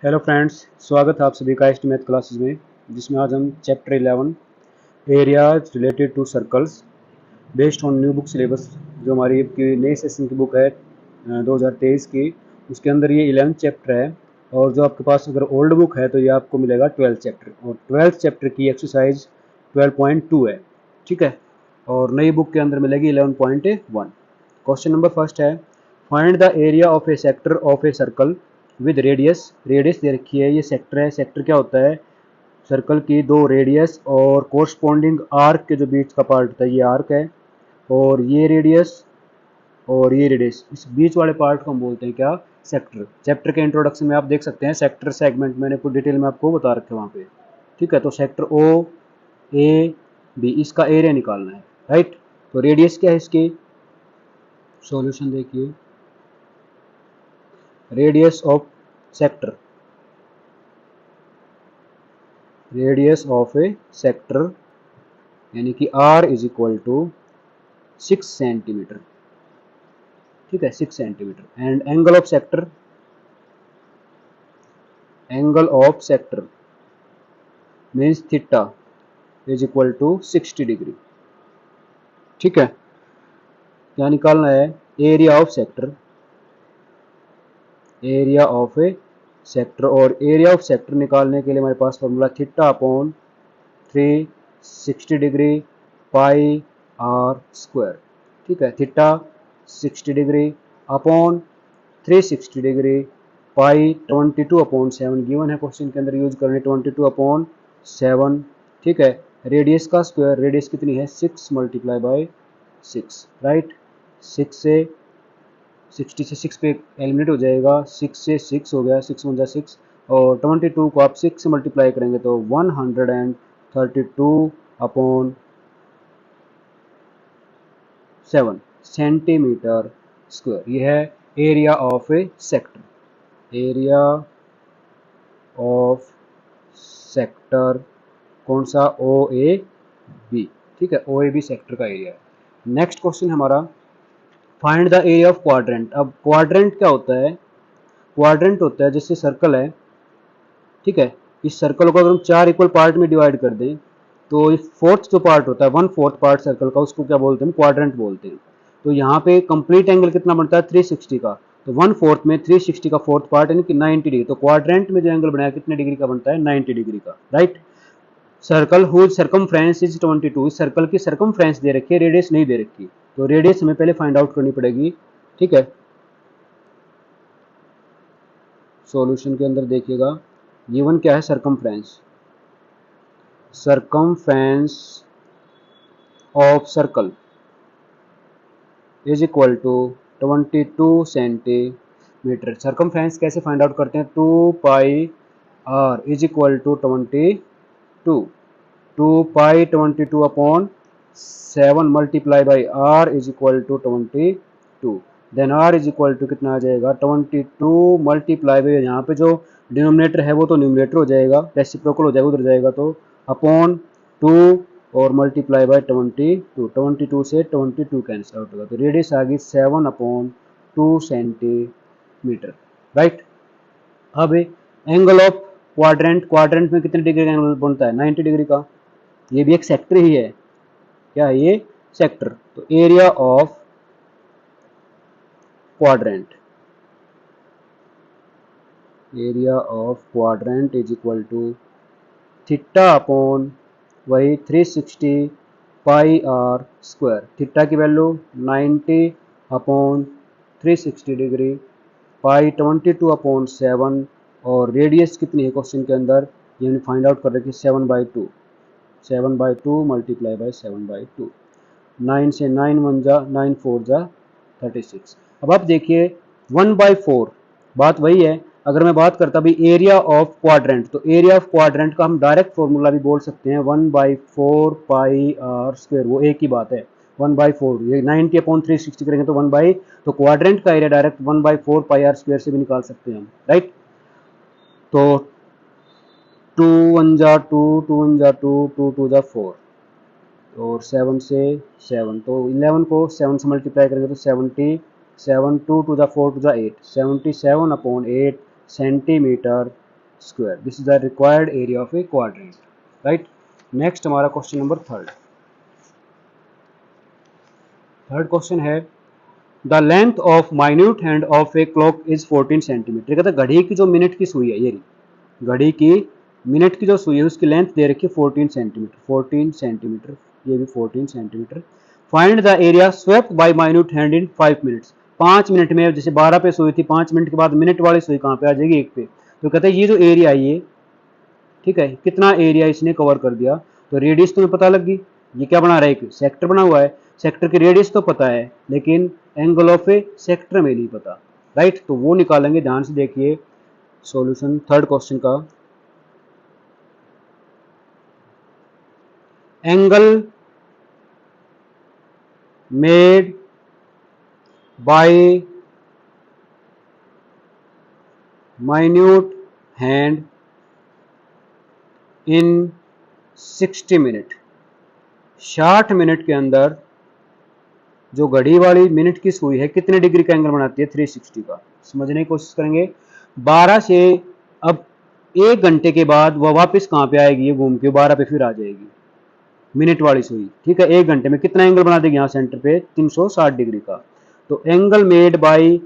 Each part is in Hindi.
हेलो फ्रेंड्स, स्वागत है आप सभी का एस्टीमेट क्लासेस में, जिसमें आज हम chapter 11 areas related to circles based on new book syllabus जो हमारी की नई सेशन की बुक है 2023 की, उसके अंदर ये 11 चैप्टर है। और जो आपके पास अगर ओल्ड बुक है तो ये आपको मिलेगा 12 चैप्टर, और 12 चैप्टर की एक्सरसाइज 12.2 है। ठीक है, और नई बुक के अंदर मिलेगी 11.1। क्वेश्चन नंबर फर्स्ट है, find the area of a sector of a circle with radius. Radius दे रखी है, ये सेक्टर है। सेक्टर क्या होता है? सर्कल की दो रेडियस और कोरस्पॉन्डिंग आर्क के जो बीच का पार्ट होता है, ये आर्क है। और ये रेडियस और ये रेडियस, इस बीच वाले पार्ट को हम बोलते हैं क्या? सेक्टर। चैप्टर के इंट्रोडक्शन में आप देख सकते हैं सेक्टर सेगमेंट, मैंने पूरी डिटेल में आपको बता रखे वहाँ पे। ठीक है, तो सेक्टर ओ ए बी, इसका एरिया निकालना है, राइट। तो रेडियस क्या है इसकी? सॉल्यूशन देखिए, radius of sector, radius of a sector यानी कि r is equal to 6 centimetre. ठीक है, 6 centimetre. And angle of sector, angle of sector means theta is equal to 60 degree. ठीक है, क्या निकालना है? Area of sector, area of a sector. और एरिया ऑफ सेक्टर निकालने के लिए हमारे पास formula theta upon 360 degree pi r square. ठीक है, theta 60 degree upon 360 degree pi 22/7 given है क्वेश्चन के अंदर, यूज करने 22/7। ठीक है, रेडियस का स्क्वायर, रेडियस कितनी है? 6 मल्टीप्लाई बाई 6, राइट। 6 से 60 से 6 पे एलिमिनेट हो जाएगा, 6 से 6 हो गया, 6 1 6। और 22 को आप 6 से मल्टीप्लाई करेंगे तो 132/7 सेंटीमीटर स्क्वायर। यह है area of a sector, area of sector. कौन सा? ओ ए बी। ठीक है, ओ ए बी सेक्टर का एरिया है। नेक्स्ट क्वेश्चन हमारा, find the area of quadrant. अब क्वाड्रेंट क्या होता है? क्वाड्रेंट होता है, जैसे सर्कल है, ठीक है, इस सर्कल को अगर हम 4 इक्वल पार्ट में डिवाइड कर दें तो फोर्थ जो पार्ट होता है, 1/4 पार्ट सर्कल का, उसको क्या बोलते हैं? क्वाड्रेंट बोलते हैं। तो यहाँ पे कंप्लीट एंगल कितना बनता है? 360 का। तो 1/4 में 360 का फोर्थ पार्ट यानी कि 90 डिग्री। तो क्वाड्रेंट में जो एंगल बनाया कितने डिग्री का बनता है? 90 डिग्री का, right. Circle whose circumference is 22। इस सर्कल की सर्कमफ्रेंस दे रखी है, रेडियस नहीं दे रखी। तो रेडियस हमें पहले फाइंड आउट करनी पड़ेगी। ठीक है, सॉल्यूशन के अंदर देखिएगा, गिवन क्या है? Circumference, circumference of circle is equal to 22 centimetre. Circumference कैसे फाइंड आउट करते हैं? 2 pi r is equal to 22, 2 pi 22/7 multiply by r is equal to 22। Then r is equal to कितना आ जाएगा? 22 मल्टीप्लाई बाई, यहाँ पे जो डिनोमिनेटर है वो तो न्यूमिनेटर हो जाएगा, रेसिप्रोकल हो जाएगा, उधर जाएगा तो अपॉन 2 और मल्टीप्लाई बाई 22। 22 से 22 कैंसिल आउट होगा, तो रेडियस आ गई 7/2 सेंटीमीटर, राइट। अब एंगल ऑफ क्वाड्रेंट, क्वाड्रेंट में कितने डिग्री का एंगल बनता है? 90 डिग्री का। ये भी एक सेक्टर ही है, क्या है ये? सेक्टर। तो area of quadrant, area of quadrant is equal to theta upon वही 360 पाई आर स्क्वायर। थीटा की वैल्यू 90/360 डिग्री पाई 22/7। और रेडियस कितनी है क्वेश्चन के अंदर? ये हमने फाइंड आउट कर रखी है 7/2, 7/2 मल्टीप्लाई बाई 7/2। 9 से 9 1 जा 9 4 जा 36। अब आप देखिए 1/4, बात वही है। अगर मैं बात करता भी एरिया ऑफ क्वाड्रेंट, तो एरिया ऑफ क्वाड्रेंट का हम डायरेक्ट फॉर्मूला भी बोल सकते हैं 1/4 पाई आर स्क्वायर, वो एक ही बात है। 1/4, ये 90/360 करेंगे तो 1 तो क्वाड्रेंट का area direct 1/4 pi r square से भी निकाल सकते हैं हम, राइट। तो 2 1 जा 2, 2 1 जा 2, 2 2 जा 4, और 7 से 7, तो 11 को 7 से मल्टीप्लाई करेंगे तो 77, 2 2 जा 4 2 जा 8, 77/8 centimetre square. This is the required area of A quadrant, right. Next हमारा क्वेश्चन नंबर थर्ड क्वेश्चन है the length of minute hand of a clock is 14 centimetre. कहता है घड़ी की जो मिनट की सुई है, ये घड़ी की मिनट की जो सुई है उसकी लेंथ दे रखी है 14 सेंटीमीटर, 14 सेंटीमीटर, ये भी 14 centimetre. Find the area swept by minute hand in 5 minutes. 5 minute में, जैसे 12 पे सुई थी, 5 मिनट के बाद मिनट वाली सुई कहाँ पे आ जाएगी, 1 पे। तो कहते हैं ये जो एरिया है ये, ठीक है, कितना एरिया इसने कवर कर दिया। तो रेडियस तुम्हें पता लग गई, ये क्या बना रहा है, एक सेक्टर बना हुआ है। सेक्टर की रेडियस तो पता है लेकिन एंगल ऑफ ए सेक्टर में नहीं पता, राइट। तो वो निकालेंगे, ध्यान से देखिए सॉल्यूशन थर्ड क्वेश्चन का। Angle made by minute hand in 60 minute. 60 minute के अंदर जो घड़ी वाली मिनट की सुई है कितने डिग्री का एंगल बनाती है, 360 का। समझने की कोशिश करेंगे। 12 से अब 1 घंटे के बाद वह वापस कहाँ पे आएगी, ये घूम के 12 पे फिर आ जाएगी मिनट वाली सुई, ठीक है। 1 घंटे में कितना एंगल बना देगी यहाँ सेंटर पे, 360 डिग्री का। तो angle made by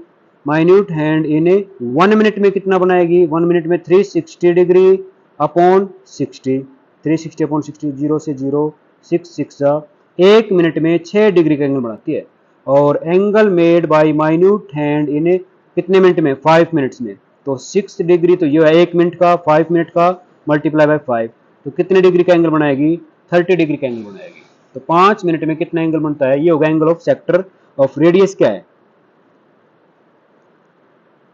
minute hand in A 1 minute में कितना बनाएगी, 1 मिनट में 360 डिग्री अपॉन 60, 360 अपॉन 60, 0 से 0, 6 जा 1 मिनट में 6 डिग्री का एंगल बनाती है। और angle made by minute hand in a कितने मिनट में, 5 मिनट्स में। तो 6 डिग्री तो ये है 1 मिनट का, 5 मिनट का मल्टीप्लाई बाय 5, तो कितने डिग्री का एंगल बनाएगी, 30 डिग्री का एंगल बनाएगी। तो 5 मिनट में कितना एंगल बनता है, ये होगा angle of sector of radius क्या है,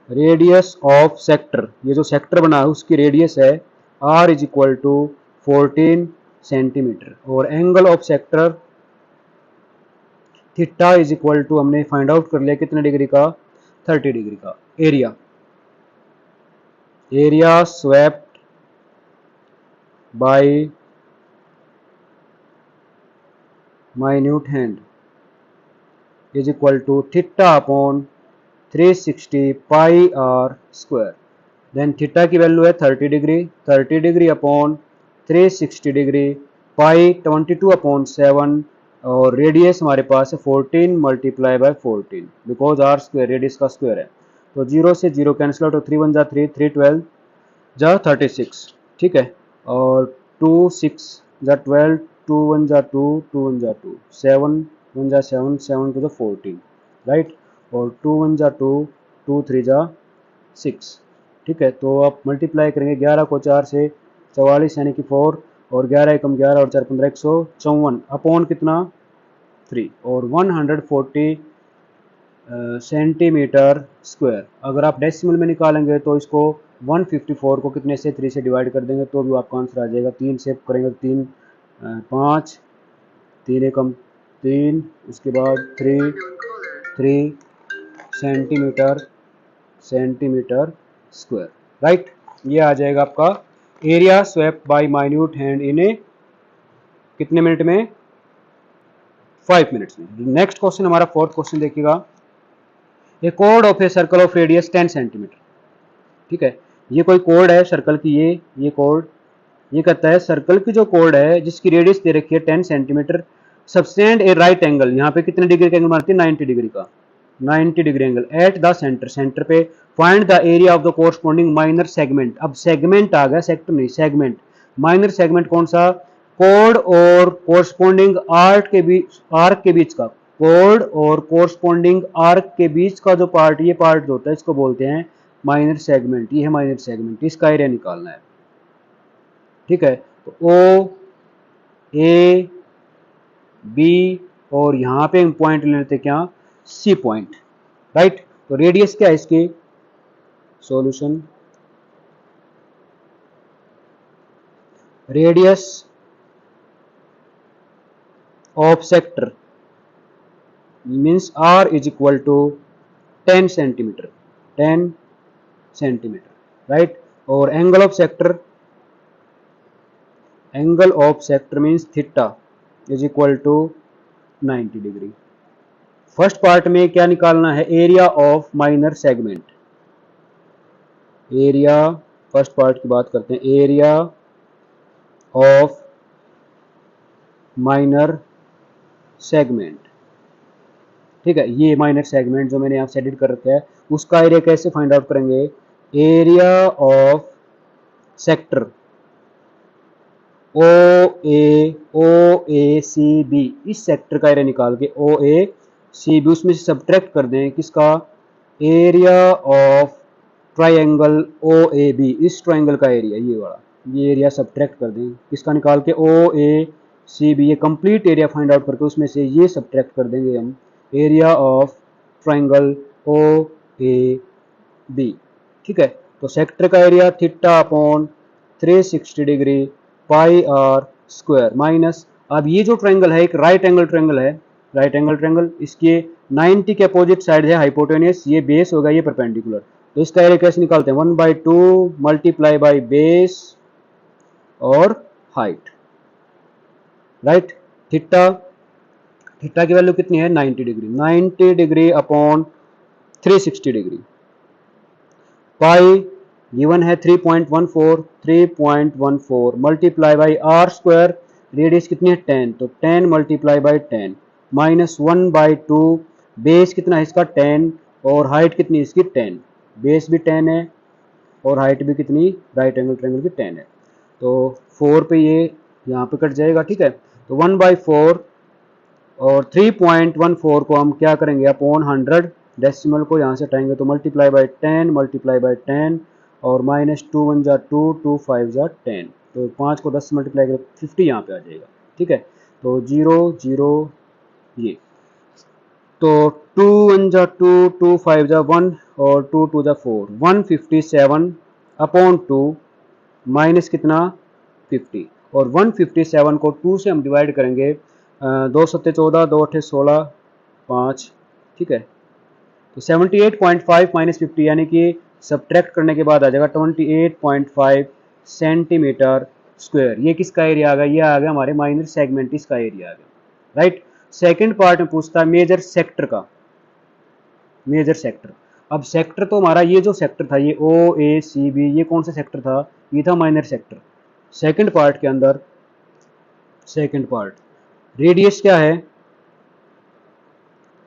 रेडियस ऑफ सेक्टर। ये जो सेक्टर बना है उसकी रेडियस है r is equal to 14 centimetre. और angle of sector theta is equal to, हमने फाइंड आउट कर लिया कितने डिग्री का, 30 डिग्री का। Area swept by minute hand is equal to theta upon 360 pi r square. Then theta की वैल्यू है 30 degree, 30 degree upon 360 degree, pi 22 upon 7, और रेडियस हमारे पास है 14 multiply by 14, because r square radius का स्क्वायर है। तो 0 से 0 कैंसिल आउट, 3 1 जा 3, 3 12 जा 36, ठीक है। और 2 6 जा 12, 2 1 जा 2, 2 1 जा 2, 7 1 जा 7, 7 2 जा 14, राइट। और 2 1 जा 2, 2 3 जा 6, ठीक है। तो आप मल्टीप्लाई करेंगे 11 को 4 से 44 यानी कि 4, और 11 एकम 11 और 4 15 154 अपॉन कितना 3, और 140 सेंटीमीटर स्क्वायर। अगर आप डेसिमल में निकालेंगे तो इसको 154 को कितने से 3 से डिवाइड कर देंगे तो भी आपका आंसर आ जाएगा। 3 से करेंगे तो 3 5, 3 एकम 3, उसके बाद 3 सेंटीमीटर स्क्वायर, राइट। ये आ जाएगा आपका area swept by minute hand in a कितने मिनट में, 5 मिनट्स में। नेक्स्ट क्वेश्चन हमारा फोर्थ क्वेश्चन देखिएगा। ए कोड of a circle of radius 10 centimetre, ठीक है। ये कोई कोड है सर्कल की, ये कोड, ये कहता है सर्कल की जो कोड है जिसकी रेडियस दे रखी है 10 सेंटीमीटर, सबसेंड ए राइट एंगल, यहाँ पे कितने डिग्री का एंगल मारती है, 90 डिग्री का, 90 degree angle at the centre, centre पे। Find the area of the corresponding minor segment. अब सेगमेंट आ गया, सेक्टर नहीं, सेगमेंट। माइनर सेगमेंट कौन सा, कोड और कोरस्पॉन्डिंग आर्क के बीच का, कोड और कोरस्पॉन्डिंग आर्क के बीच का जो पार्ट, ये पार्ट जो होता है इसको बोलते हैं माइनर सेगमेंट। ये है माइनर सेगमेंट, इसका एरिया निकालना है, ठीक है। तो ओ ए बी, और यहां पे हम पॉइंट ले लेते क्या, सी पॉइंट, राइट। तो रेडियस क्या है इसकी, solution radius of sector means r is equal to 10 centimetre, 10 centimetre, right. और angle of sector means theta is equal to 90 degree. First part में क्या निकालना है, area of minor segment, area first part की बात करते हैं, एरिया ऑफ माइनर सेगमेंट। ठीक है, ये माइनर सेगमेंट जो मैंने यहाँ से एडिट कर रखा है उसका एरिया कैसे फाइंड आउट करेंगे, area of sector O A C B, इस सेक्टर का एरिया निकाल के OACB उसमें से सब्ट्रैक्ट कर दें किसका, एरिया ऑफ ट्राइंगल OAB, इस ट्राइंगल का एरिया ये वाला, ये एरिया सब्ट्रैक्ट कर दें किसका, निकाल के OACB, ये कंप्लीट एरिया फाइंड आउट करके उसमें से ये सब्ट्रैक्ट कर देंगे हम, एरिया ऑफ ट्राइंगल OAB। ठीक है, तो सेक्टर का area theta upon 360 degree pi r square minus, अब ये जो ट्रायंगल है एक राइट एंगल ट्रायंगल है, राइट एंगल ट्रायंगल, इसके 90 के अपोजिट साइड है हाइपोटेनियस, ये बेस होगा ये परपेंडिकुलर, तो इसका एरिया कैसे निकालते हैं, 1/2 मल्टीप्लाई बाई बेस और हाइट, राइट। थीटा, थीटा की वैल्यू कितनी है 90 degree, 90 degree upon 360 degree, pi given है 3.14, 3.14 multiply by r square, radius कितनी है 10, तो 10 मल्टीप्लाई बाई 10 माइनस 1/2, बेस कितना है इसका 10 और हाइट कितनी है इसकी 10, बेस भी 10 है और हाइट भी कितनी राइट एंगल ट्रायंगल की 10 है, तो 4 पे ये यहाँ पे कट जाएगा। ठीक है, तो 1/4 और 3.14 को हम क्या करेंगे अपॉन 100, डेसिमल को यहाँ से हटाएंगे तो मल्टीप्लाई बाई 10 मल्टीप्लाई बाई 10 और माइनस 2 1 जा 2 2 5 जा 10, तो 5 को 10 से मल्टीप्लाई करें 50 यहाँ पे आ जाएगा। ठीक है, तो 0 0 ये, तो 2 1 जा 2 2 5 जा 1 और 2 2 जा 4, 157 अपॉन 2 माइनस कितना 50, और 157 को 2 से हम डिवाइड करेंगे, 2 सत्ते 14, 2 अठे 16, 5। ठीक है, तो 78.5 माइनस 50 यानी कि सब्ट्रैक्ट करने के बाद आ जाएगा 28.5 सेंटीमीटर स्क्वायर, ये किसका एरिया आ गया, ये आ गया हमारे माइनर सेगमेंट, इसका एरिया आ गया, राइट। सेकंड पार्ट में पूछता है मेजर सेक्टर का, मेजर सेक्टर, अब सेक्टर तो हमारा ये जो सेक्टर था ये OACB, ये कौन सा सेक्टर था, ये था माइनर सेक्टर। सेकंड पार्ट के अंदर, सेकंड पार्ट, रेडियस क्या है,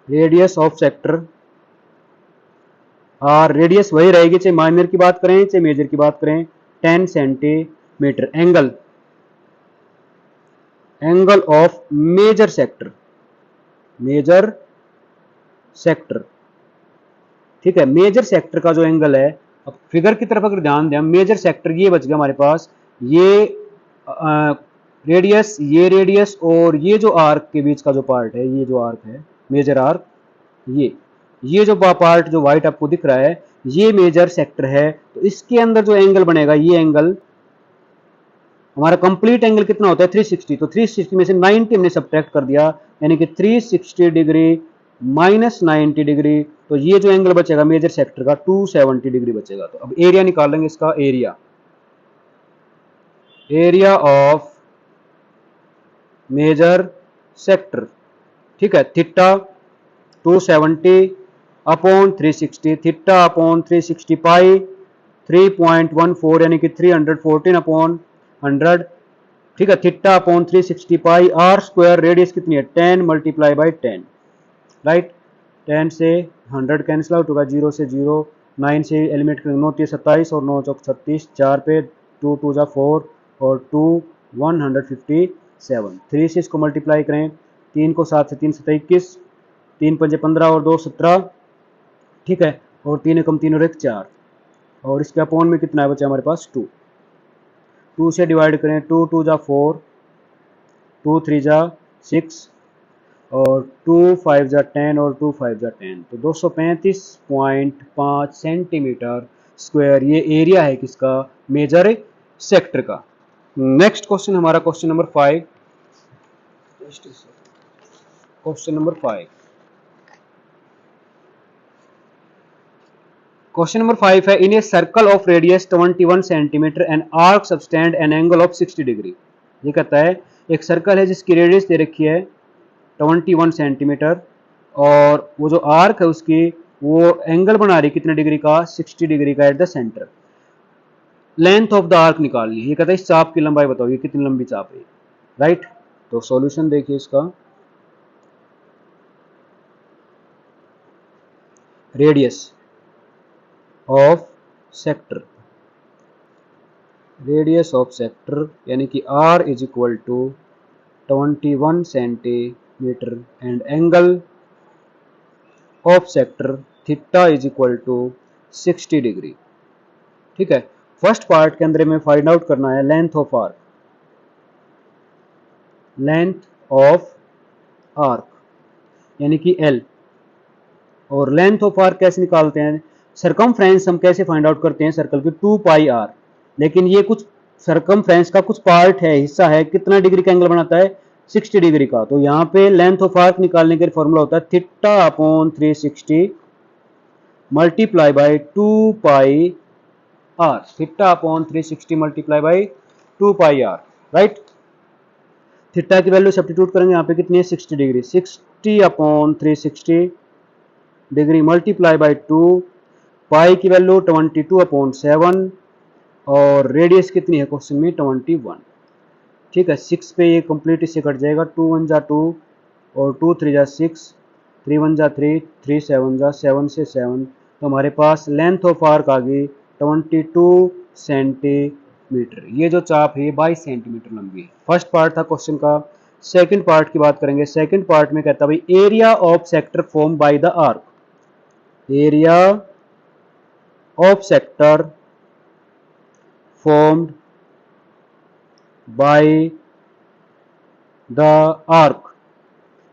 रेडियस ऑफ सेक्टर, और रेडियस वही रहेगी चाहे माइनर की बात करें चाहे मेजर की बात करें, 10 centimetre. Angle, angle of major sector, major sector. ठीक है, मेजर सेक्टर का जो एंगल है, अब फिगर की तरफ अगर ध्यान दें, मेजर सेक्टर ये बच गया हमारे पास, ये रेडियस और ये जो आर्क के बीच का जो पार्ट है, ये जो आर्क है मेजर आर्क, ये जो पार्ट जो व्हाइट आपको दिख रहा है ये मेजर सेक्टर है, तो इसके अंदर जो एंगल बनेगा ये एंगल हमारा कंप्लीट एंगल कितना होता है 360, तो 360 में से 90 हमने सब्ट्रैक्ट कर दिया, यानी कि 360 डिग्री माइनस 90 डिग्री, तो ये जो एंगल बचेगा मेजर सेक्टर का 270 डिग्री बचेगा। तो अब एरिया निकालेंगे इसका, area, area of major sector. ठीक है, theta 270 upon 360, theta upon 360 pi 3.14 यानी कि 314 अपॉन 100। ठीक है, theta upon 360 pi r square, radius कितनी है 10 मल्टीप्लाई बाई 10, राइट। 10 से 100 कैंसिल आउट होगा, 0 से 0, 9 से एलिमिनेट करेंगे, 9 3 27 और 9 चौक 36, 4 पे 2 2 जा 4 और 2 157, 3 से इसको मल्टीप्लाई करें, 3 को 7 से 3 7 21, 3 पंजे 15 और 2 17। ठीक है, और 3 एकम 3 और 1 4, और इसके अपॉन में कितना बचा हमारे पास 2, 2 से डिवाइड करें, 2 2 जा 4, 2 3 जा 6 और 2 5 जा 10 और 2 5 जा 10, तो 235.5 सेंटीमीटर स्क्वायर ये एरिया है किसका, मेजर सेक्टर का। नेक्स्ट क्वेश्चन हमारा question number 5, question number 5, question number 5 है, in a circle of radius 21 centimetre and arc subtend an angle of 60 degree. ये कहता है एक सर्कल है जिसकी रेडियस दे रखी है 21 सेंटीमीटर और वो जो आर्क है उसकी वो एंगल बना रही कितने डिग्री का, 60 डिग्री का eight the centre. Length of the arc निकालनी है। ये कहता है इस चाप की लंबाई बताओ, ये कितनी लंबी चाप है, राइट। तो सॉल्यूशन देखिए इसका, radius of sector, radius of sector यानी कि r is equal to 21 centimetre and angle of sector theta is equal to 60 degree. ठीक है, फर्स्ट पार्ट के अंदर हमें फाइंड आउट करना है length of arc, length of arc यानी कि L। और लेंथ ऑफ आर्क कैसे निकालते हैं, सरकमफ्रेंस हम कैसे फाइंड आउट करते हैं सर्कल की, 2 पाई r। लेकिन ये कुछ सरकमफ्रेंस का कुछ पार्ट है, हिस्सा है, कितना डिग्री का एंगल बनाता है, 60 डिग्री का। तो यहाँ पे लेंथ ऑफ आर्क निकालने के लिए फॉर्मूला होता है theta upon 360 multiply by 2 pi r, theta upon 360 multiply by 2 pi r, right. Theta की वैल्यू सब्स्टिट्यूट करेंगे, यहाँ पे कितनी है 60 degree, 60 upon 360 degree multiply by 2, पाई की वैल्यू 22 अपॉन 7 और रेडियस कितनी है क्वेश्चन में 21। ठीक है, 6 पे ये कंप्लीट इससे कट जाएगा, 2 1 जा 2 और 2 3 जा 6, 3 1 जा 3, 3 7 जा 7 से 7। तो हमारे पास लेंथ ऑफ आर्क आ गई 22 सेंटीमीटर। ये जो चाप है ये 22 सेंटीमीटर लंबी है। फर्स्ट पार्ट था क्वेश्चन का। सेकंड पार्ट की बात करेंगे। सेकंड पार्ट में कहता है भाई area of sector form by the arc, area of sector formed by the arc.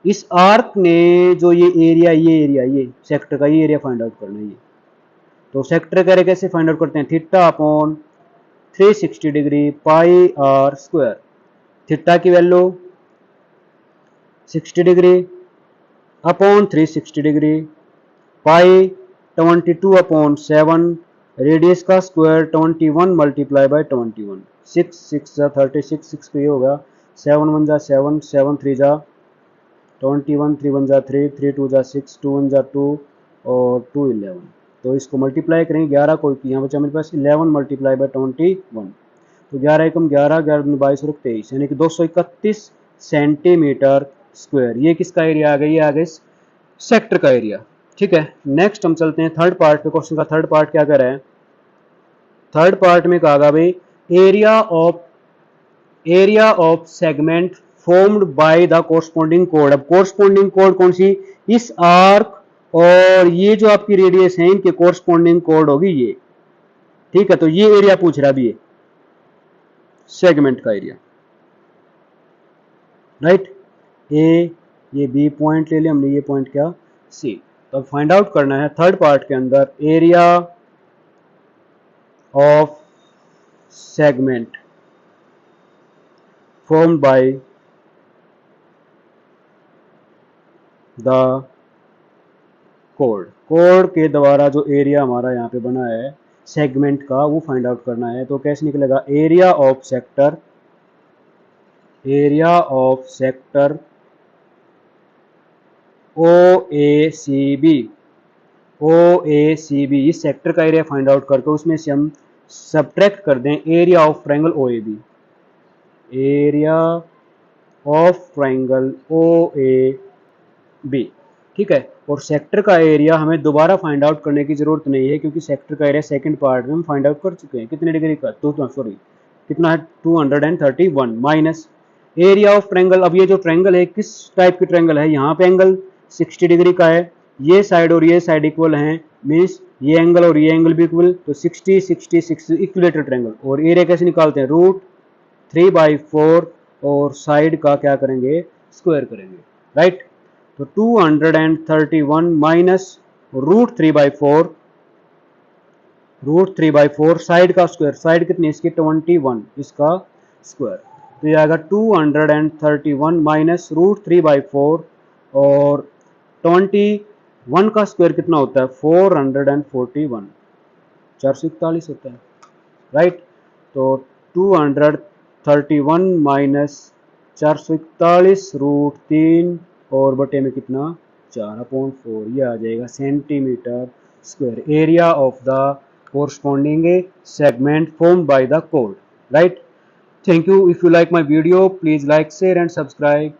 इस आर्क ने जो ये एरिया ये सेक्टर का ये एरिया फाइंड आउट करना है। ये तो सेक्टर का एरिया कैसे फाइंड आउट करते हैं, theta upon 360 degree pi r square. Theta की value 60 degree upon 360 degree pi 22 upon 7, radius का स्क्वायर 21 मल्टीप्लाई बाई 21, 6 6 जा 36, 6 पे होगा 7 1 जा 7, 7 3 जा 21, 3 1 जा 3, 3 2 जा 6, 2 1 जा 2 और 2 11। तो इसको मल्टीप्लाई करेंगे 11 को, यहाँ बचा मेरे पास 11 मल्टीप्लाई बाई 21। तो 11 एकम 11, 11 22 और 23 यानी कि 231 सेंटीमीटर स्क्वायर। ये किसका एरिया आ गया, ये आ गया सेक्टर का एरिया। ठीक है, नेक्स्ट हम चलते हैं थर्ड पार्ट पे। क्वेश्चन का थर्ड पार्ट क्या कर रहा है, थर्ड पार्ट में कहा भाई area of segment formed by the corresponding code. अब कोरस्पॉन्डिंग कोड कौन सी, इस आर्क और ये जो आपकी रेडियस है इनके कोरस्पॉन्डिंग कोड होगी ये। ठीक है, तो ये एरिया पूछ रहा भी है सेगमेंट का एरिया, राइट। ये बी पॉइंट ले लिया हमने, ये पॉइंट क्या सी। तो अब फाइंड आउट करना है थर्ड पार्ट के अंदर area of segment formed by the code. Code के द्वारा जो एरिया हमारा यहाँ पे बना है सेगमेंट का वो फाइंड आउट करना है। तो कैसे निकलेगा, area of sector, area of sector OACB, OACB इस सेक्टर का एरिया फाइंड आउट करके उसमें से हम सब्ट्रैक्ट कर दें area of triangle OAB, area of triangle OAB। ठीक है, और सेक्टर का एरिया हमें दोबारा फाइंड आउट करने की जरूरत नहीं है क्योंकि सेक्टर का एरिया सेकंड पार्ट में हम फाइंड आउट कर चुके हैं। कितने डिग्री का, तो सॉरी कितना है 231 माइनस एरिया ऑफ ट्रायंगल। अब ये जो ट्रायंगल है किस टाइप की ट्रायंगल है, यहाँ पे एंगल 60 डिग्री का है, ये साइड और ये साइड इक्वल हैं, मीन्स ये एंगल और ये एंगल भी इक्वल, तो 60 60 60 इक्विलेटरल ट्रायंगल। और एरिया कैसे निकालते हैं, √3/4 और साइड का क्या करेंगे, स्क्वायर करेंगे, राइट। तो 231 माइनस √3/4, √3/4 साइड का स्क्वायर, साइड कितनी इसकी 21, इसका स्क्वायर। तो ये आएगा 231 माइनस √3/4 और 21 का स्क्वायर कितना होता है 441, 441 होता है, राइट। तो 231 माइनस 441 √3 और बटे में कितना 4/4, ये आ जाएगा centimetre square, area of the corresponding a segment formed by the code, right? Thank you. If you like my video, please like, share and subscribe.